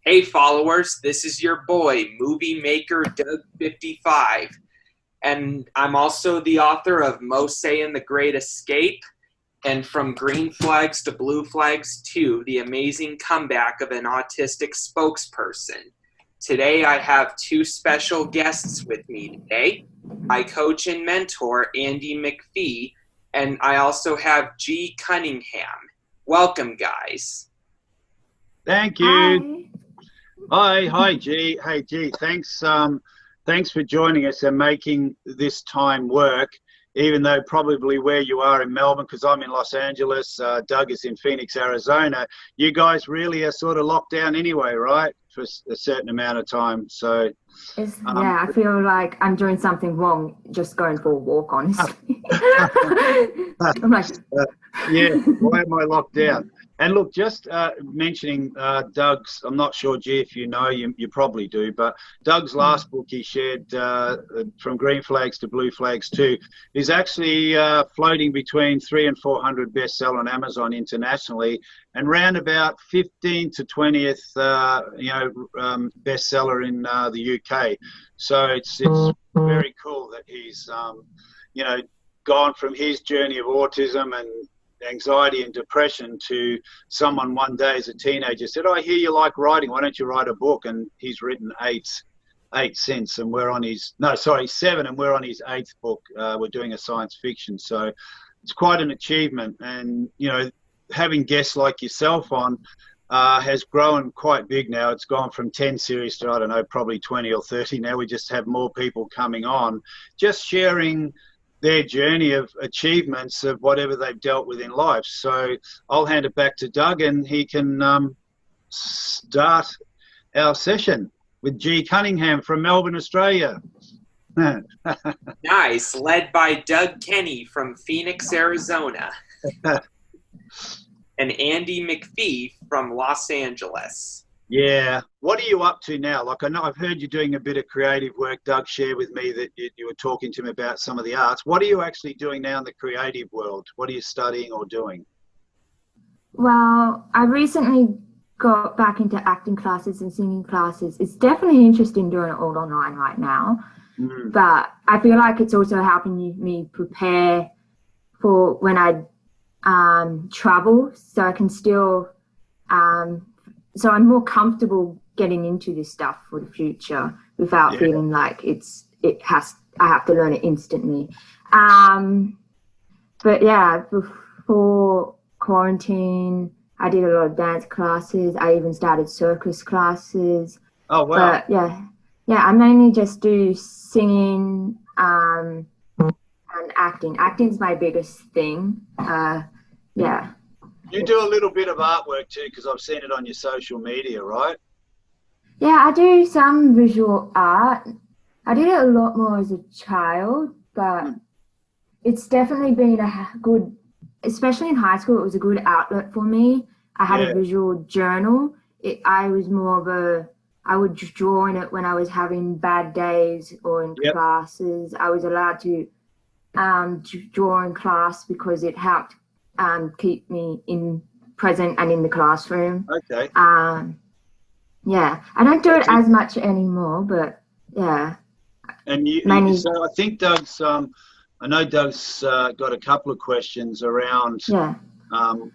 Hey followers, this is your boy, movie maker Doug 55, and I'm also the author of Mose and the Great Escape, and From Green Flags to Blue Flags 2, The Amazing Comeback of an Autistic Spokesperson. Today I have two special guests with me today, my coach and mentor, Andy McPhee, and I also have Gee Cunningham. Welcome, guys. Thank you. Hi, G. Hey, G. Thanks for joining us and making this time work, even though probably where you are in Melbourne, because I'm in Los Angeles, Doug is in Phoenix, Arizona. You guys really are sort of locked down anyway, right? For a certain amount of time. So, yeah, I feel like I'm doing something wrong just going for a walk, honestly. I'm like, yeah, why am I locked down? And look, just mentioning Doug's, I'm not sure, G, if you know, you probably do, but Doug's last book he shared, From Green Flags to Blue Flags 2, is actually floating between 300 and 400 bestseller on Amazon internationally, and round about 15th to 20th, bestseller in the UK. So it's very cool that he's, gone from his journey of autism and anxiety and depression to someone one day as a teenager said, "Oh, I hear you like writing. Why don't you write a book?" And he's written eight since, and we're on his seven, and we're on his eighth book. We're doing a science fiction, so it's quite an achievement. And having guests like yourself on has grown quite big now. It's gone from 10 series to, I don't know, probably 20 or 30 now. We just have more people coming on, just sharing their journey of achievements of whatever they've dealt with in life. So I'll hand it back to Doug, and he can start our session with Gee Cunningham from Melbourne, Australia. Nice, led by Doug Kenney from Phoenix, Arizona, and Andy McPhee from Los Angeles. Yeah. What are you up to now? Like, I know I've heard you doing a bit of creative work. Doug shared with me that you were talking to him about some of the arts. What are you actually doing now in the creative world? What are you studying or doing? well, I recently got back into acting classes and singing classes. It's definitely interesting doing it all online right now, but I feel like it's also helping me prepare for when I travel, so I can still so I'm more comfortable getting into this stuff for the future without feeling like I have to learn it instantly. But yeah, before quarantine, I did a lot of dance classes. I even started circus classes. Oh wow! But yeah, I mainly just do singing and acting. Acting's my biggest thing. Yeah. You do a little bit of artwork too, because I've seen it on your social media, right? Yeah, I do some visual art. I did it a lot more as a child, but it's definitely been a good, especially in high school, it was a good outlet for me. I had a visual journal. I was more of I would draw in it when I was having bad days or in classes. I was allowed to draw in class because it helped keep me present and in the classroom. Okay. Yeah, I don't do it as much anymore, but yeah. And so I think Doug's, I know Doug's got a couple of questions around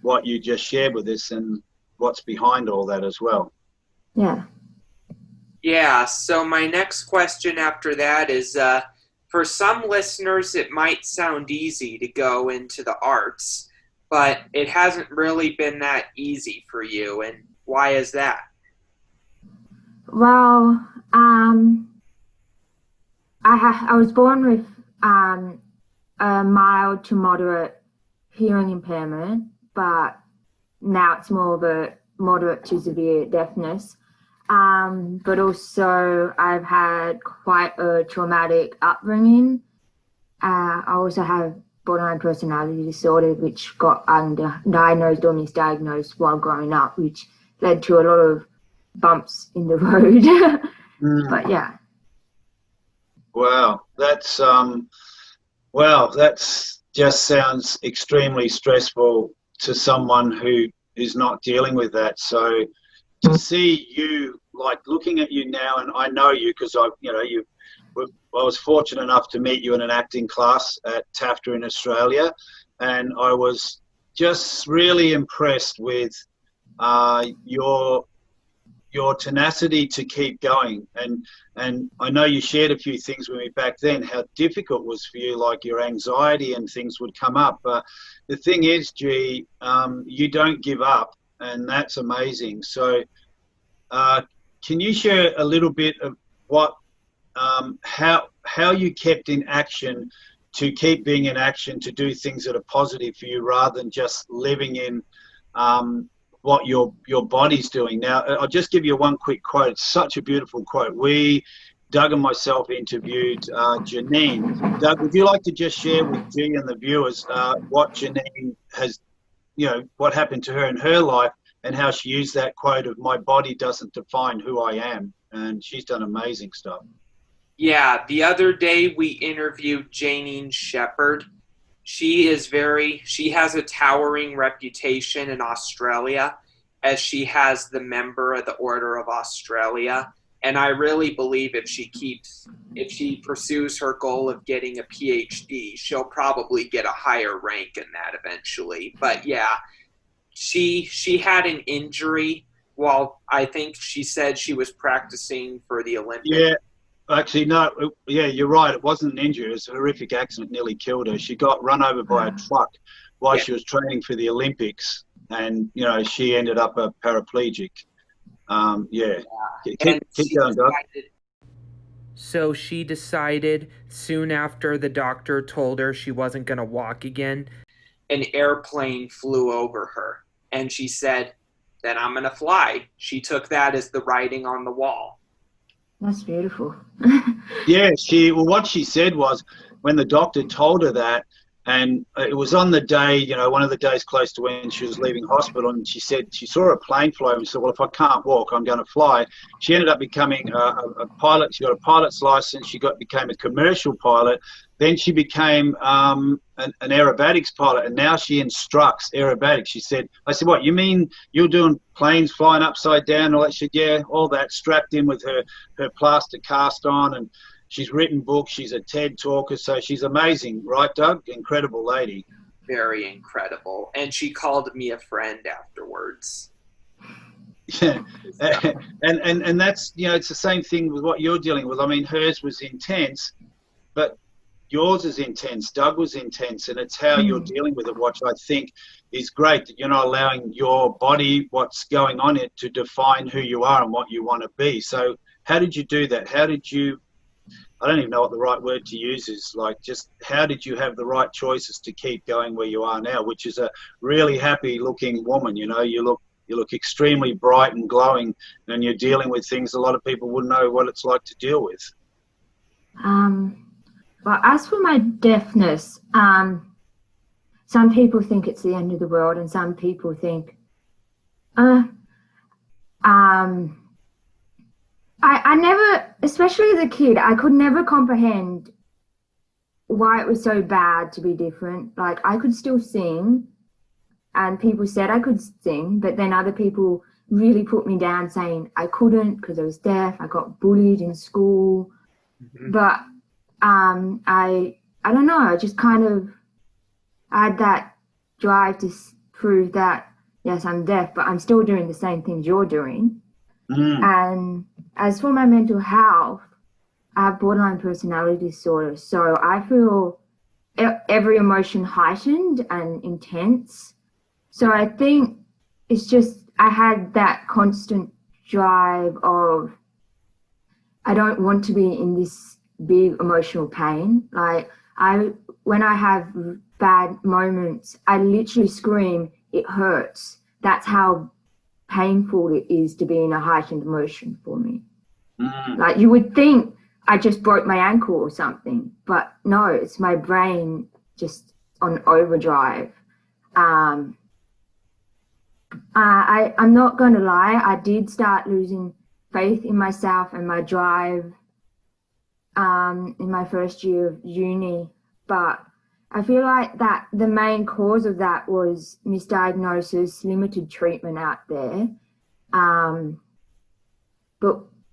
what you just shared with us and what's behind all that as well. Yeah. Yeah, so my next question after that is, for some listeners, it might sound easy to go into the arts, but it hasn't really been that easy for you, and why is that? Well, I was born with a mild to moderate hearing impairment, but now it's more of a moderate to severe deafness. But also I've had quite a traumatic upbringing. I also have borderline personality disorder, which got diagnosed or misdiagnosed while growing up, which led to a lot of bumps in the road. But yeah. Wow, that's just sounds extremely stressful to someone who is not dealing with that. So to see you, like looking at you now, and I know you because I was fortunate enough to meet you in an acting class at TAFTA in Australia, and I was just really impressed with your tenacity to keep going. And I know you shared a few things with me back then, how difficult it was for you, like your anxiety and things would come up. But the thing is, G, you don't give up, and that's amazing. So can you share a little bit of what, how you kept in action to keep being in action, to do things that are positive for you rather than just living in what your body's doing? Now, I'll just give you one quick quote. It's such a beautiful quote. Doug and myself interviewed Janine. Doug, would you like to just share with G and the viewers what Janine has, what happened to her in her life and how she used that quote of "my body doesn't define who I am"? And she's done amazing stuff. Yeah, the other day we interviewed Janine Shepherd. She has a towering reputation in Australia, as she has the member of the Order of Australia. And I really believe if she pursues her goal of getting a PhD, she'll probably get a higher rank in that eventually. But yeah, she had an injury while I think she said she was practicing for the Olympics. Yeah. Actually, no. Yeah, you're right. It wasn't an injury. It was a horrific accident, nearly killed her. She got run over by a truck while she was training for the Olympics, and she ended up a paraplegic. Keep going, Doug. So she decided soon after the doctor told her she wasn't going to walk again. An airplane flew over her, and she said, "Then I'm going to fly." She took that as the writing on the wall. That's beautiful. Yeah, what she said was, when the doctor told her that, and it was on the day, one of the days close to when she was leaving hospital, and she said she saw a plane fly over and said, "Well, if I can't walk, I'm going to fly." She ended up becoming a pilot. She got a pilot's license. She became a commercial pilot. Then she became an aerobatics pilot, and now she instructs aerobatics. She said, I said, "What, you mean you're doing planes flying upside down and all that?" She said, "Yeah, all that," strapped in with her plaster cast on, and she's written books. She's a TED talker, so she's amazing, right, Doug? Incredible lady. Very incredible. And she called me a friend afterwards. Yeah, and that's, it's the same thing with what you're dealing with. I mean, hers was intense, but yours is intense. Doug was intense, and it's how you're dealing with it, which I think is great, that you're not allowing your body, what's going on it, to define who you are and what you want to be. So how did you do that? How did you, I don't even know what the right word to use is, like, just how did you have the right choices to keep going where you are now, which is a really happy looking woman? You look extremely bright and glowing, and you're dealing with things a lot of people wouldn't know what it's like to deal with. Well, as for my deafness, some people think it's the end of the world, and some people think, I never, especially as a kid, I could never comprehend why it was so bad to be different. Like, I could still sing, and people said I could sing, but then other people really put me down saying I couldn't because I was deaf. I got bullied in school. But I don't know, I just kind of had that drive to prove that, yes, I'm deaf, but I'm still doing the same things you're doing. And as for my mental health, I have borderline personality disorder, so I feel every emotion heightened and intense. So I think it's just, I had that constant drive of, I don't want to be in this big emotional pain. Like, when I have bad moments, I literally scream, "It hurts." That's how painful it is to be in a heightened emotion for me. Like, you would think I just broke my ankle or something, but no, it's my brain just on overdrive. I'm not going to lie, I did start losing faith in myself and my drive in my first year of uni, but I feel like that the main cause of that was misdiagnosis, limited treatment out there, But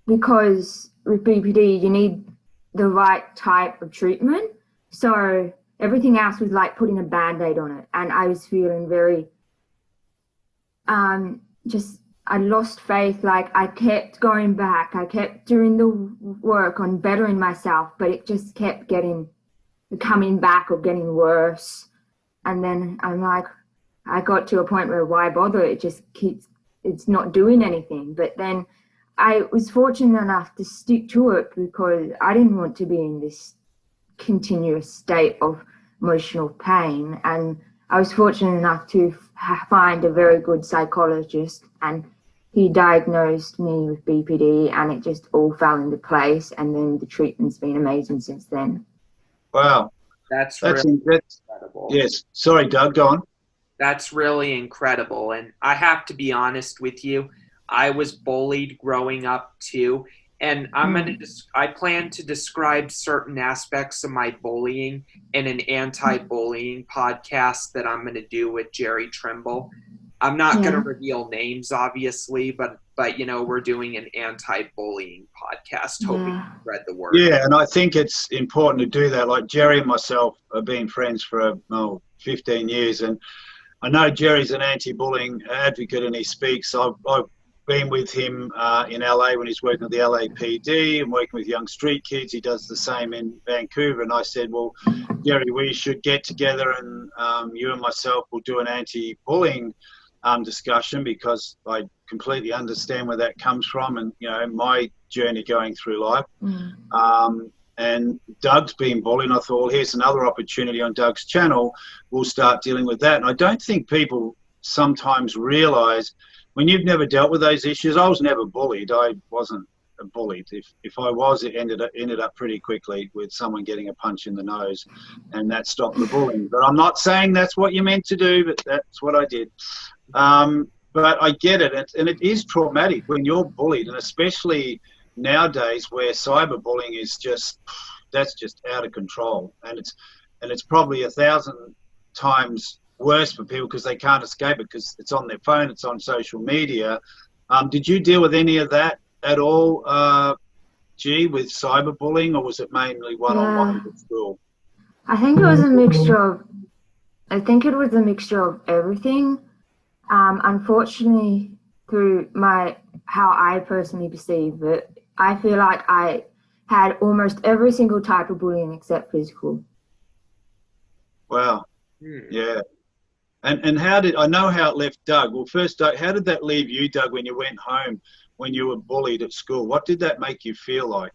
because with BPD, you need the right type of treatment. So everything else was like putting a Band-Aid on it. And I was feeling very, I lost faith. Like I kept going back. I kept doing the work on bettering myself, but it just kept coming back or getting worse. And then I got to a point where why bother? It's not doing anything. But then I was fortunate enough to stick to it because I didn't want to be in this continuous state of emotional pain. And I was fortunate enough to find a very good psychologist, and he diagnosed me with BPD, and it just all fell into place. And then the treatment's been amazing since then. Wow. That's really incredible. Yes. Sorry, Doug, go on. That's really incredible. And I have to be honest with you, I was bullied growing up too. And I plan to describe certain aspects of my bullying in an anti-bullying podcast that I'm going to do with Jerry Trimble. I'm not going to reveal names, obviously, but we're doing an anti-bullying podcast, hoping to spread the word. Yeah, and I think it's important to do that. Like Jerry and myself have been friends for 15 years, and I know Jerry's an anti-bullying advocate, and he speaks. I've been with him in LA when he's working with the LAPD and working with young street kids. He does the same in Vancouver. And I said, well, Jerry, we should get together and you and myself will do an anti-bullying discussion, because I completely understand where that comes from and, my journey going through life. And Doug's been bullied. And I thought, well, here's another opportunity on Doug's channel. We'll start dealing with that. And I don't think people sometimes realise, when you've never dealt with those issues. I was never bullied. I wasn't bullied. If I was, it ended up pretty quickly with someone getting a punch in the nose, and that stopped the bullying. But I'm not saying that's what you're meant to do, but that's what I did. But I get it, and it is traumatic when you're bullied, and especially nowadays where cyberbullying is just out of control, and it's probably 1,000 times worse for people because they can't escape it, because it's on their phone, it's on social media. Did you deal with any of that at all, Gee, with cyberbullying, or was it mainly one-on-one at school? I think it was a mixture of everything. Unfortunately, through how I personally perceive it, I feel like I had almost every single type of bullying except physical. Wow. Yeah. And I know how it left Doug. Well, first, Doug, how did that leave you, Doug, when you went home, when you were bullied at school? What did that make you feel like?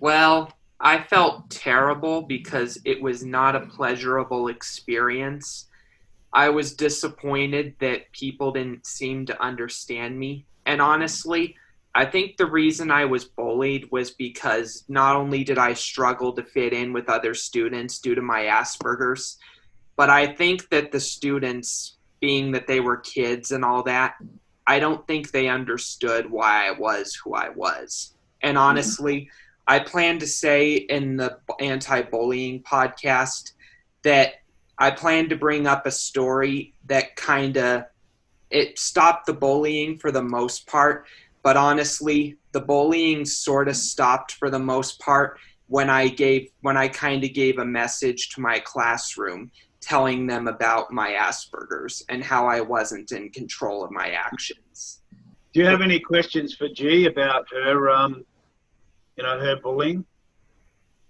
Well, I felt terrible because it was not a pleasurable experience. I was disappointed that people didn't seem to understand me. And honestly, I think the reason I was bullied was because not only did I struggle to fit in with other students due to my Asperger's, but I think that the students, being that they were kids and all that, I don't think they understood why I was who I was. And honestly, I plan to say in the anti-bullying podcast that I plan to bring up a story that it stopped the bullying for the most part. But honestly, the bullying sort of stopped for the most part when I kind of gave a message to my classroom telling them about my Asperger's and how I wasn't in control of my actions. Do you have any questions for Gee about her, her bullying?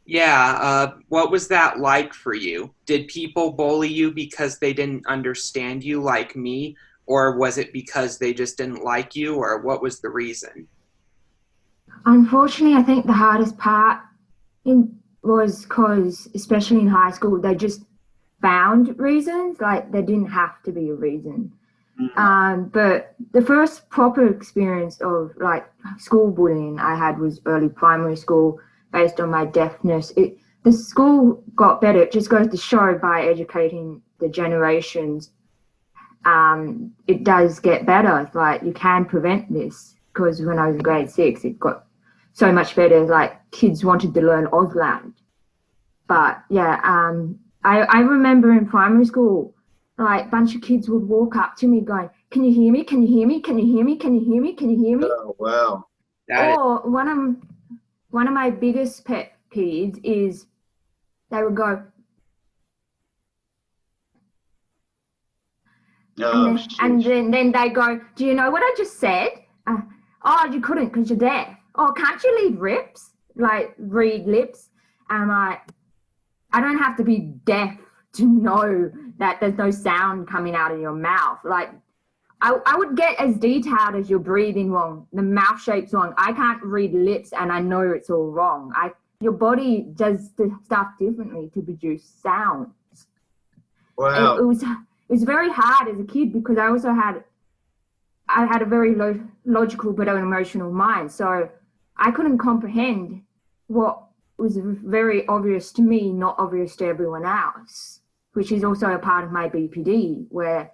Yeah. What was that like for you? Did people bully you because they didn't understand you like me? Or was it because they just didn't like you? Or what was the reason? Unfortunately, I think the hardest part was because, especially in high school, they just found reasons. Like, there didn't have to be a reason. But the first proper experience of like school bullying I had was early primary school, based on my deafness. The school got better. It just goes to show, by educating the generations, it does get better. Like, you can prevent this, because when I was in grade 6, it got so much better. Like, kids wanted to learn Auslan. But yeah, I remember in primary school, like, a bunch of kids would walk up to me going, can you hear me? Can you hear me? Can you hear me? Can you hear me? Can you hear me? Oh, wow. Or one of my biggest pet peeves is they would go, Oh, and then they go, do you know what I just said? Oh, you couldn't because you're deaf. Oh, can't you read lips? And I'm like, I don't have to be deaf to know that there's no sound coming out of your mouth. Like, I would get as detailed as your breathing wrong, the mouth shape's wrong. I can't read lips and I know it's all wrong. Your body does the stuff differently to produce sounds. Wow. It was very hard as a kid because I had a very logical but an emotional mind. So I couldn't comprehend what was very obvious to me, not obvious to everyone else, which is also a part of my BPD, where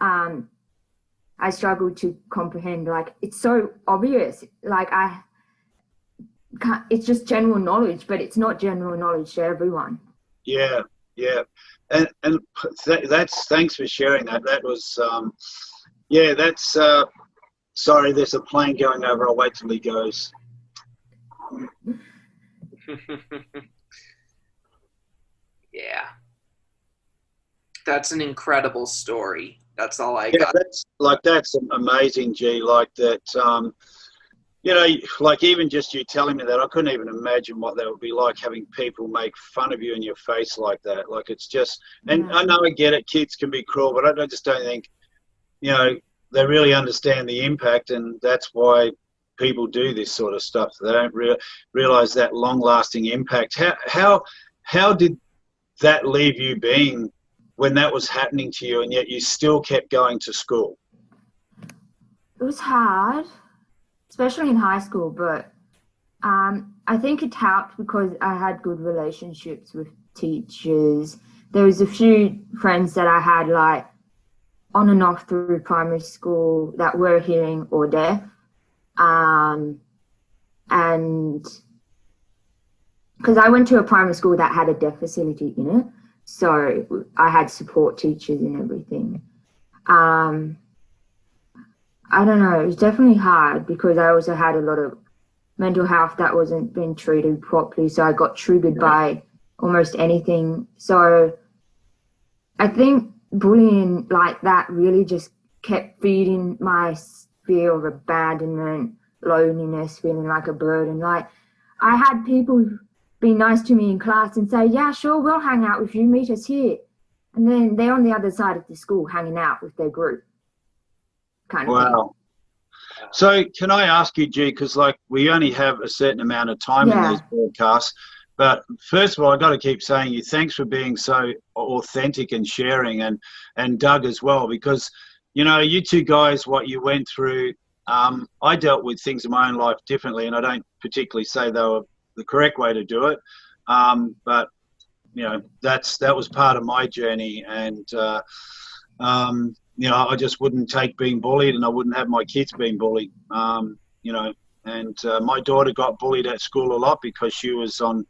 I struggled to comprehend, like, it's so obvious. Like, it's just general knowledge, but it's not general knowledge to everyone. Yeah. And that's, thanks for sharing that. That was, that's, sorry, there's a plane going over. I'll wait till he goes. Yeah. That's an incredible story. That's all I got. That's amazing, G. Like that, like even just you telling me that, I couldn't even imagine what that would be like, having people make fun of you in your face like that. Like, it's just, and I know I get it, kids can be cruel, but I just don't think, they really understand the impact, and that's why people do this sort of stuff. They don't realize that long-lasting impact. How did that leave you being when that was happening to you, and yet you still kept going to school? It was hard, especially in high school, but I think it helped because I had good relationships with teachers. There was a few friends that I had, like, on and off through primary school that were hearing or deaf. And because I went to a primary school that had a deaf facility in it, so I had support teachers and everything. I don't know, it was definitely hard because I also had a lot of mental health that wasn't being treated properly, so I got triggered by almost anything. So I think bullying like that really just kept feeding my fear of abandonment, loneliness, feeling like a burden. Like, I had people be nice to me in class and say, yeah, sure, we'll hang out with you, meet us here. And then they're on the other side of the school hanging out with their group. Kind of thing. So can I ask you, G, because like we only have a certain amount of time in these broadcasts, but first of all, I got to keep saying you thanks for being so authentic and sharing, and Doug as well, because you two guys, what you went through, I dealt with things in my own life differently, and I don't particularly say they were the correct way to do it, but that was part of my journey, and I just wouldn't take being bullied, and I wouldn't have my kids being bullied. And my daughter got bullied at school a lot because she was on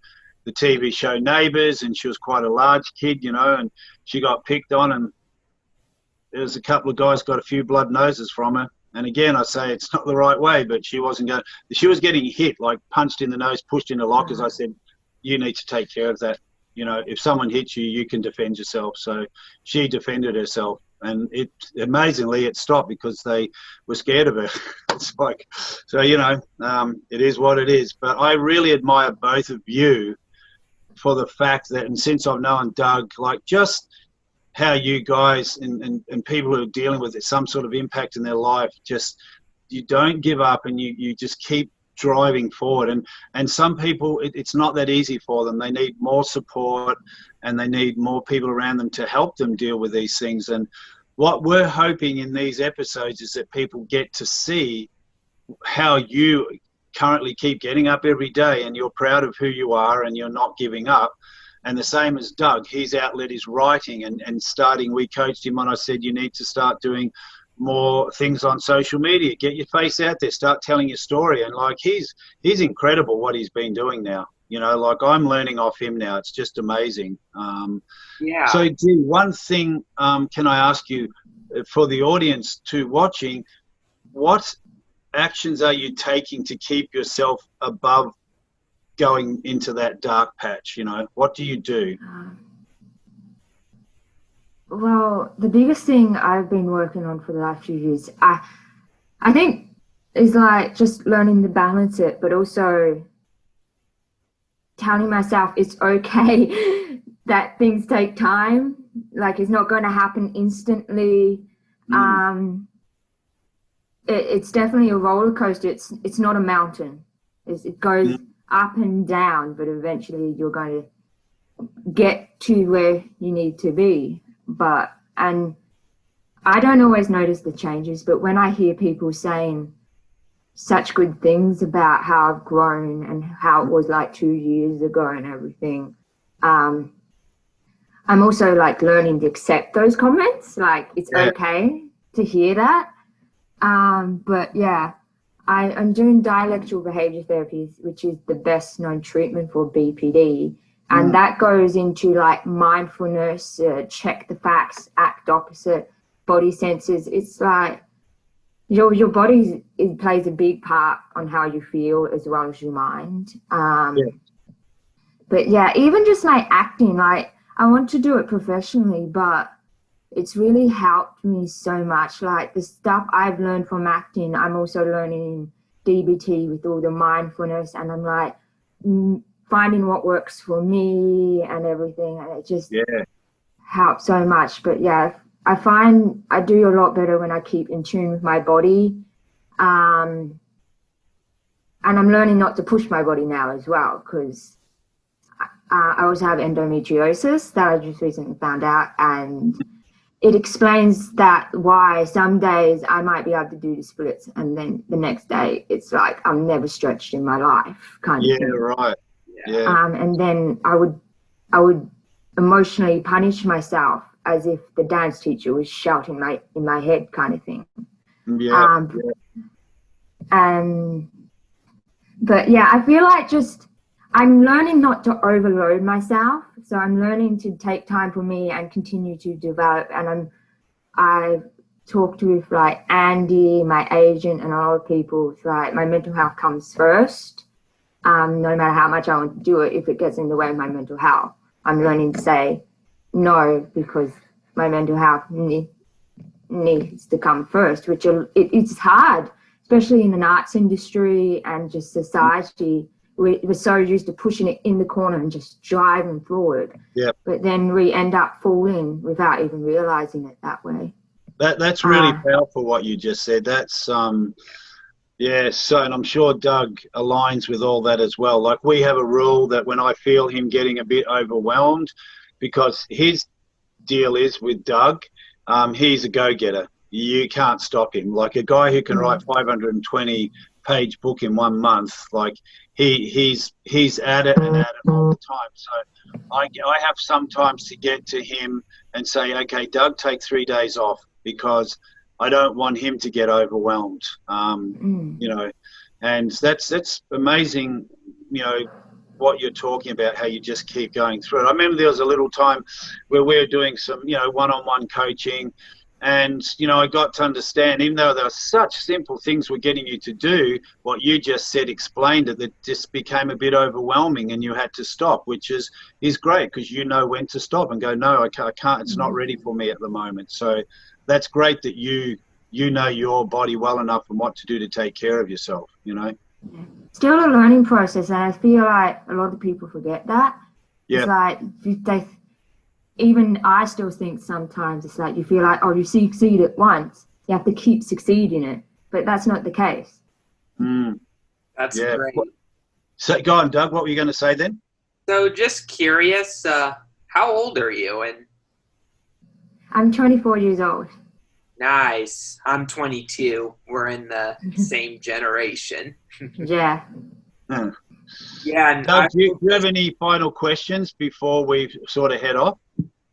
the TV show Neighbours, and she was quite a large kid, and she got picked on, and there was a couple of guys got a few blood noses from her. And again, I say it's not the right way, but she was getting hit, like punched in the nose, pushed into lockers. I said, you need to take care of that. If someone hits you, you can defend yourself. So she defended herself. And amazingly, it stopped because they were scared of her. It's like, so, it is what it is. But I really admire both of you for the fact that, and since I've known Doug, like just how you guys and people who are dealing with some sort of impact in their life, just you don't give up, and you just keep driving forward. And some people, it's not that easy for them. They need more support, and they need more people around them to help them deal with these things. And what we're hoping in these episodes is that people get to see how you currently keep getting up every day, and you're proud of who you are, and you're not giving up. And the same as Doug, his outlet is writing and starting. We coached him on, I said, you need to start doing more things on social media, get your face out there, start telling your story. And like he's incredible what he's been doing now. Like I'm learning off him now. It's just amazing. So G, one thing, can I ask you, for the audience to watching, what actions are you taking to keep yourself above going into that dark patch? You know, what do you do? Well, the biggest thing I've been working on for the last few years, I think, is like just learning to balance it, but also telling myself it's okay that things take time. Like, it's not going to happen instantly. It's definitely a roller coaster. It's not a mountain. It goes up and down, but eventually you're going to get to where you need to be. And I don't always notice the changes, but when I hear people saying such good things about how I've grown and how it was like 2 years ago and everything, I'm also like learning to accept those comments. Like, it's okay to hear that. But yeah, I'm doing dialectical behavior therapy, which is the best known treatment for BPD. And that goes into like mindfulness, check the facts, act opposite, body senses. It's like your body plays a big part on how you feel as well as your mind. But yeah, even just my acting, like, I want to do it professionally, but it's really helped me so much. Like, the stuff I've learned from acting, I'm also learning in DBT with all the mindfulness, and I'm like finding what works for me and everything, and it just helps so much. But yeah, I find I do a lot better when I keep in tune with my body, and I'm learning not to push my body now as well, because I also have endometriosis that I just recently found out, and it explains that why some days I might be able to do the splits, and then the next day it's like I'm never stretched in my life kind of thing. Right. Yeah. And then I would emotionally punish myself as if the dance teacher was shouting in my head kind of thing. But yeah, I feel like just I'm learning not to overload myself. So I'm learning to take time for me and continue to develop. And I've talked with like Andy, my agent, and a lot of people. It's like my mental health comes first. No matter how much I want to do it, if it gets in the way of my mental health, I'm learning to say no, because my mental health needs to come first, which it's hard, especially in an arts industry and just society. We're so used to pushing it in the corner and just driving forward. But then we end up falling without even realizing it that way. That's really powerful what you just said. That's and I'm sure Doug aligns with all that as well. Like, we have a rule that when I feel him getting a bit overwhelmed, because his deal is with Doug, he's a go-getter. You can't stop him. Like, a guy who can write 520-page book in 1 month, like he's at it and at it all the time. So I have sometimes to get to him and say, okay, Doug, take 3 days off, because I don't want him to get overwhelmed. You know, and that's amazing, you know, what you're talking about, how you just keep going through it. I remember there was a little time where we were doing some, you know, one-on-one coaching, and, you know, I got to understand, even though there are such simple things we're getting you to do, what you just said explained it, that just became a bit overwhelming and you had to stop, which is great, because you know when to stop and go, no, I can't, it's not ready for me at the moment. So that's great that you know your body well enough and what to do to take care of yourself, you know. Still a learning process, and I feel like a lot of people forget that. It's like even I still think sometimes it's like you feel like, oh, you succeeded once, you have to keep succeeding it, but that's not the case. That's great. So go on, Doug, what were you going to say then? So just curious, how old are you? And I'm 24 years old. Nice. I'm 22. We're in the same generation. Yeah. Yeah. And Doug, do you have any final questions before we sort of head off?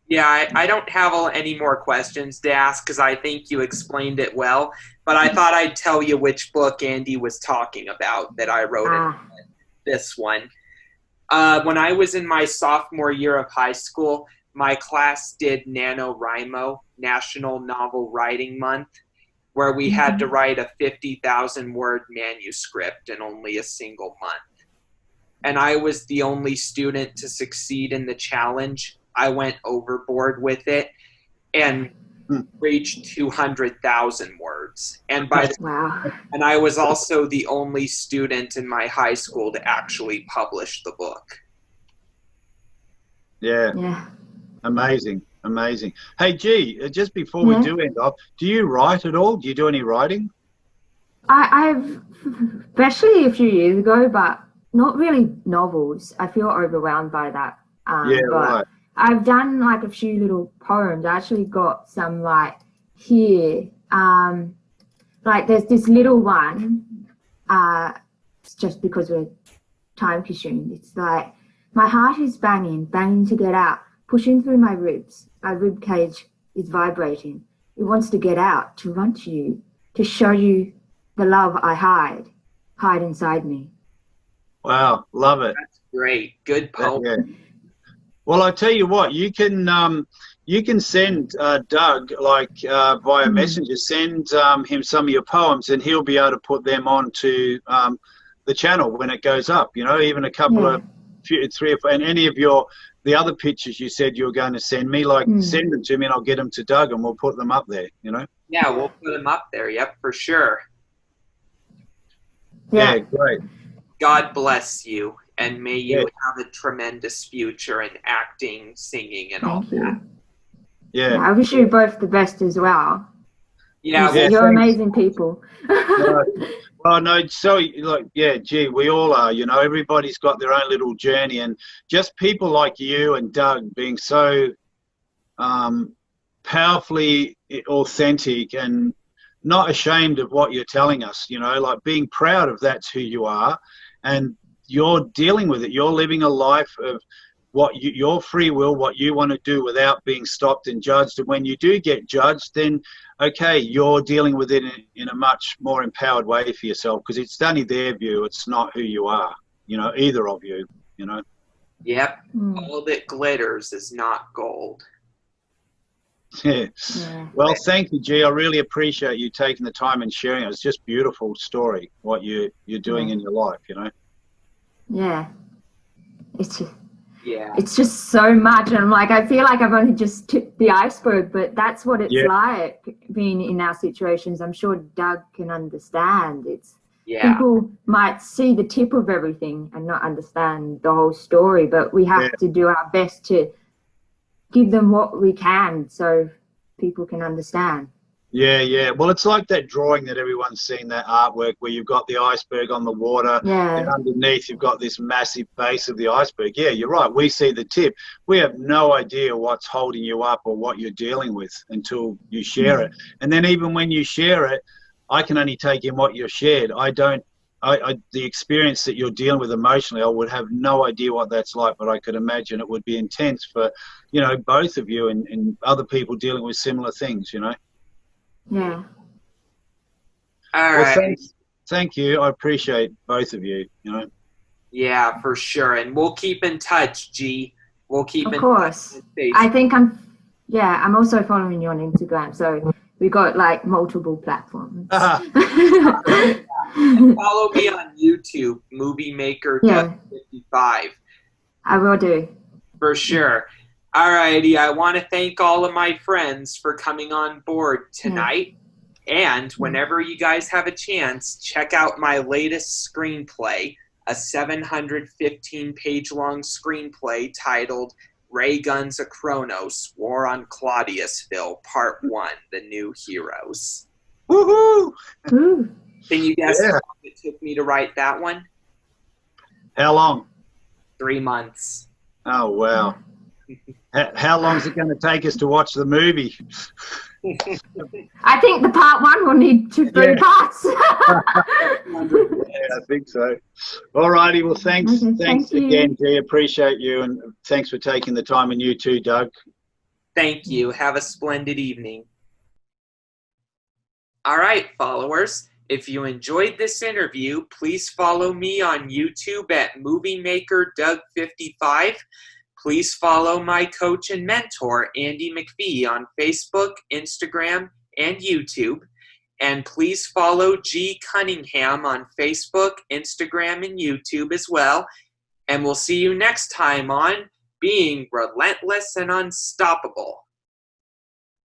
Yeah, I don't have any more questions to ask, because I think you explained it well. But I thought I'd tell you which book Andy was talking about that I wrote in this one. When I was in my sophomore year of high school, my class did NaNoWriMo, National Novel Writing Month, where we had to write a 50,000 word manuscript in only a single month. And I was the only student to succeed in the challenge. I went overboard with it and reached 200,000 words. And Wow. and I was also the only student in my high school to actually publish the book. Yeah. Yeah. Amazing. Amazing. Hey, Gee, just before we do end up, do you write at all? Do you do any writing? I've, especially a few years ago, but not really novels. I feel overwhelmed by that. Yeah, but right. I've done like a few little poems. I actually got some like here. Like there's this little one. It's just because we're time consumed. It's like, my heart is banging, banging to get out, pushing through my ribs. My rib cage is vibrating. It wants to get out, to run to you, to show you the love I hide inside me. Wow, love it. That's great. Good poem. Yeah. Well, I tell you what, you can send Doug via Messenger. Send him some of your poems, and he'll be able to put them onto the channel when it goes up. You know, even a couple of three or four, and any of the other pictures you said you were going to send me, send them to me, and I'll get them to Doug, and we'll put them up there. You know. Yeah, we'll put them up there. Yep, for sure. Yeah, great. God bless you, and may you have a tremendous future in acting, singing, and all that. Yeah. I wish you both the best as well. Yeah, you're amazing people. Well, no, so gee, we all are, you know, everybody's got their own little journey, and just people like you and Doug being so powerfully authentic and not ashamed of what you're telling us, you know, like being proud of that's who you are, and you're dealing with it. You're living a life of your free will, what you want to do without being stopped and judged. And when you do get judged, then okay, you're dealing with it in a much more empowered way for yourself, because it's only their view. It's not who you are, you know, either of you, you know. Yep. All that glitters is not gold. Yeah. Well, thank you, Gee. I really appreciate you taking the time and sharing it. It's just a beautiful story, what you're doing in your life, you know. Yeah. It's just so much, and I'm like, I feel like I've only just tipped the iceberg, but that's what it's like being in our situations. I'm sure Doug can understand. People might see the tip of everything and not understand the whole story, but we have to do our best to give them what we can so people can understand. Yeah. Well, it's like that drawing that everyone's seen, that artwork where you've got the iceberg on the water, and underneath you've got this massive base of the iceberg. Yeah, you're right. We see the tip. We have no idea what's holding you up or what you're dealing with until you share it. And then even when you share it, I can only take in what you've shared. The experience that you're dealing with emotionally, I would have no idea what that's like, but I could imagine it would be intense for, you know, both of you and other people dealing with similar things, you know. Yeah. All right. Well, thank you. I appreciate both of you, you know. Yeah, for sure. And we'll keep in touch, G. We'll keep in touch. Of course. I think I'm also following you on Instagram, so we got like multiple platforms. Follow me on YouTube, Movie Maker Doug 55. I will do. For sure. Alrighty, I want to thank all of my friends for coming on board tonight. And whenever you guys have a chance, check out my latest screenplay, a 715-page long screenplay titled Ray Guns Akronos, War on Claudiusville, Part 1, The New Heroes. Woohoo! Can you guess how long it took me to write that one? How long? 3 months. Oh, wow. How long is it going to take us to watch the movie? I think the part 1 will need 3 parts. I think so. All righty. Well, thanks again, G. Appreciate you, and thanks for taking the time, and you too, Doug. Thank you. Have a splendid evening. All right, followers. If you enjoyed this interview, please follow me on YouTube at Movie Maker Doug 55. Please follow my coach and mentor, Andy McPhee, on Facebook, Instagram, and YouTube. And please follow Gee Cunningham on Facebook, Instagram, and YouTube as well. And we'll see you next time on Being Relentless and Unstoppable.